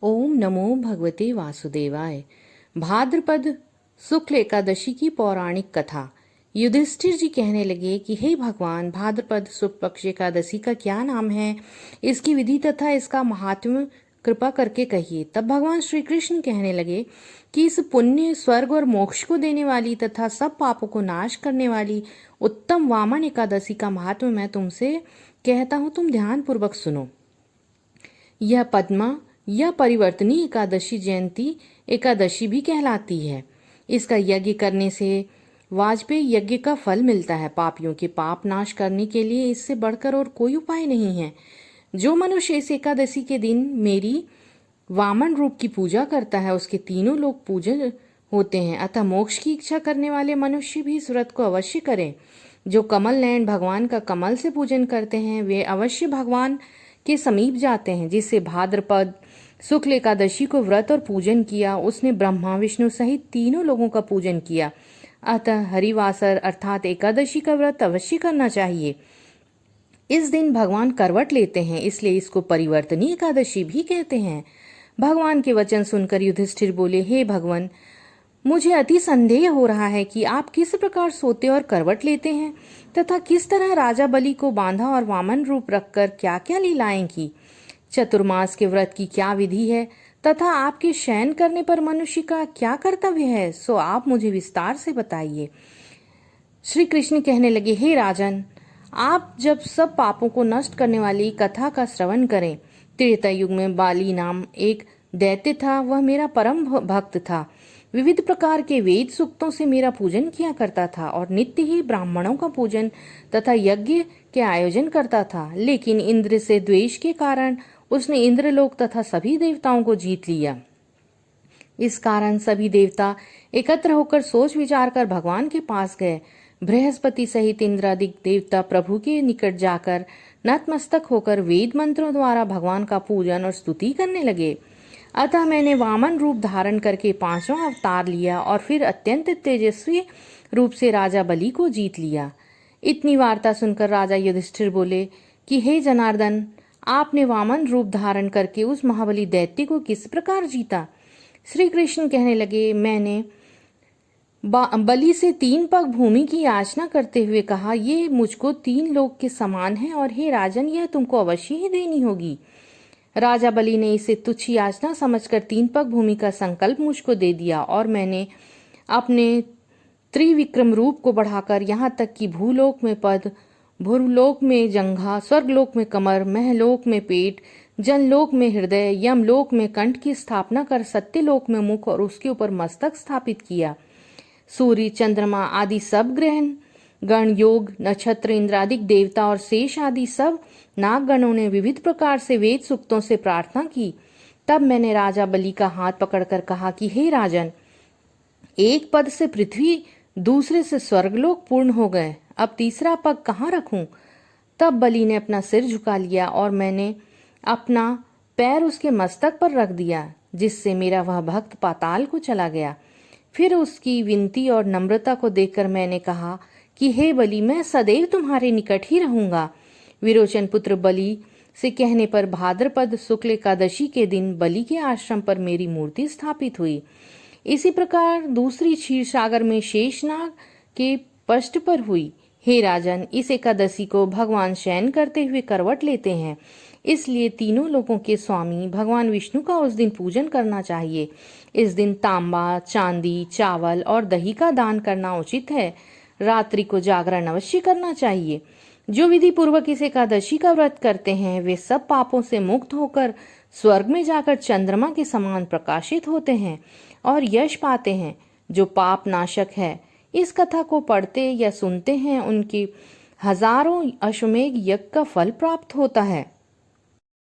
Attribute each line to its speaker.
Speaker 1: ओम नमो भगवते वासुदेवाय। भाद्रपद शुक्ल एकादशी की पौराणिक कथा। युधिष्ठिर जी कहने लगे कि हे भगवान, भाद्रपद शुक्ल पक्ष एकादशी का क्या नाम है, इसकी विधि तथा इसका महात्म्य कृपा करके कहिए। तब भगवान श्री कृष्ण कहने लगे कि इस पुण्य, स्वर्ग और मोक्ष को देने वाली तथा सब पापों को नाश करने वाली उत्तम वामन एकादशी का महात्म्य मैं तुमसे कहता हूँ, तुम ध्यान पूर्वक सुनो। यह पद्मा या परिवर्तनी एकादशी जयंती एकादशी भी कहलाती है। इसका यज्ञ करने से वाजपेयी यज्ञ का फल मिलता है। पापियों के पाप नाश करने के लिए इससे बढ़कर और कोई उपाय नहीं है। जो मनुष्य इस एकादशी के दिन मेरी वामन रूप की पूजा करता है, उसके तीनों लोग पूजन होते हैं। अतः मोक्ष की इच्छा करने वाले मनुष्य भी इस व्रत को अवश्य करें। जो कमल नयन भगवान का कमल से पूजन करते हैं, वे अवश्य भगवान के समीप जाते हैं। जिससे भाद्रपद शुक्ल एकादशी को व्रत और पूजन किया, उसने ब्रह्मा विष्णु सहित तीनों लोगों का पूजन किया। अतः हरिवासर अर्थात एकादशी का व्रत अवश्य करना चाहिए। इस दिन भगवान करवट लेते हैं, इसलिए इसको परिवर्तनी एकादशी भी कहते हैं। भगवान के वचन सुनकर युधिष्ठिर बोले, हे भगवान, मुझे अति संदेह हो रहा है कि आप किस प्रकार सोते और करवट लेते हैं तथा किस तरह राजा बलि को बांधा और वामन रूप रखकर क्या क्या लीलाएं की। चतुर्मास के व्रत की क्या विधि है तथा आपके शयन करने पर मनुष्य का क्या कर्तव्य है, सो आप मुझे विस्तार से बताइए। श्री कृष्ण कहने लगे, हे राजन, आप जब सब पापों को नष्ट करने वाली कथा का श्रवण करें। त्रेता युग में बाली नाम एक दैत्य था। वह मेरा परम भक्त था। विविध प्रकार के वेद सूक्तों से मेरा पूजन किया करता था और नित्य ही ब्राह्मणों का पूजन तथा यज्ञ के आयोजन करता था। लेकिन इंद्र से द्वेष के कारण उसने इंद्रलोक तथा सभी देवताओं को जीत लिया। इस कारण सभी देवता एकत्र होकर सोच विचार कर भगवान के पास गए। बृहस्पति सहित इंद्रादि देवता प्रभु के निकट जाकर नतमस्तक होकर वेद मंत्रों द्वारा भगवान का पूजन और स्तुति करने लगे। अतः मैंने वामन रूप धारण करके 5वां अवतार लिया और फिर अत्यंत तेजस्वी रूप से राजा बलि को जीत लिया। इतनी वार्ता सुनकर राजा युधिष्ठिर बोले कि हे जनार्दन, आपने वामन रूप धारण करके उस महाबली दैत्य को किस प्रकार जीता। श्री कृष्ण कहने लगे, मैंने बलि से 3 पग भूमि की याचना करते हुए कहा, ये मुझको 3 लोक के समान है और हे राजन, यह तुमको अवश्य ही देनी होगी। राजा बलि ने इसे तुच्छ याचना समझकर 3 पग भूमि का संकल्प मुझको दे दिया और मैंने अपने त्रिविक्रम रूप को बढ़ाकर यहाँ तक कि भूलोक में पद, भूलोक में जंघा, स्वर्गलोक में कमर, महलोक में पेट, जनलोक में हृदय, यमलोक में कंठ की स्थापना कर सत्यलोक में मुख और उसके ऊपर मस्तक स्थापित किया। सूर्य, चंद्रमा आदि सब ग्रह गण, योग, नक्षत्र, इंद्रादिक देवता और शेष आदि सब नागगणों ने विविध प्रकार से वेद सूक्तों से प्रार्थना की। तब मैंने राजा बलि का हाथ पकड़कर कहा कि हे राजन, एक पद से पृथ्वी, दूसरे से स्वर्गलोक पूर्ण हो गए, अब तीसरा पग कहाँ रखूं। तब बलि ने अपना सिर झुका लिया और मैंने अपना पैर उसके मस्तक पर रख दिया, जिससे मेरा वह भक्त पाताल को चला गया। फिर उसकी विनती और नम्रता को देखकर मैंने कहा कि हे बलि, मैं सदैव तुम्हारे निकट ही रहूंगा। विरोचन पुत्र बलि से कहने पर भाद्रपद शुक्ल एकादशी के दिन बलि के आश्रम पर मेरी मूर्ति स्थापित हुई। इसी प्रकार दूसरी क्षीर सागर में शेषनाग के पृष्ठ पर हुई। हे राजन, इस एकादशी को भगवान शयन करते हुए करवट लेते हैं, इसलिए तीनों लोगों के स्वामी भगवान विष्णु का उस दिन पूजन करना चाहिए। इस दिन तांबा, चांदी, चावल और दही का दान करना उचित है। रात्रि को जागरण अवश्य करना चाहिए। जो विधि पूर्वक इस एकादशी का व्रत करते हैं, वे सब पापों से मुक्त होकर स्वर्ग में जाकर चंद्रमा के समान प्रकाशित होते हैं और यश पाते हैं, जो पाप नाशक है। इस कथा को पढ़ते या सुनते हैं, उनकी हजारों अश्वमेघ यज्ञ का फल प्राप्त होता है।